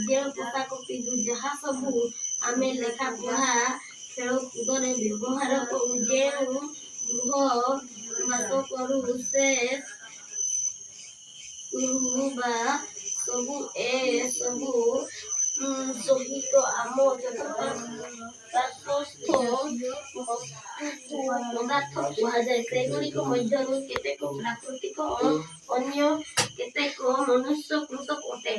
जे पोशाक पिंधु जहाँ सबू आमे लेखा पढ़ा खेल कूदरे व्यवहार करू जे गृह बास करू से बा सबू ए सबू सहित आम पदार्थ कुहाଯାଏ ସେଗୁଡ଼ିକ ମଧ୍ୟରୁ କେତେକ ପ୍ରାକୃତିକ ଅନ୍ୟ କେତେକ ମନୁଷ୍ୟକୃତ ଅଟେ।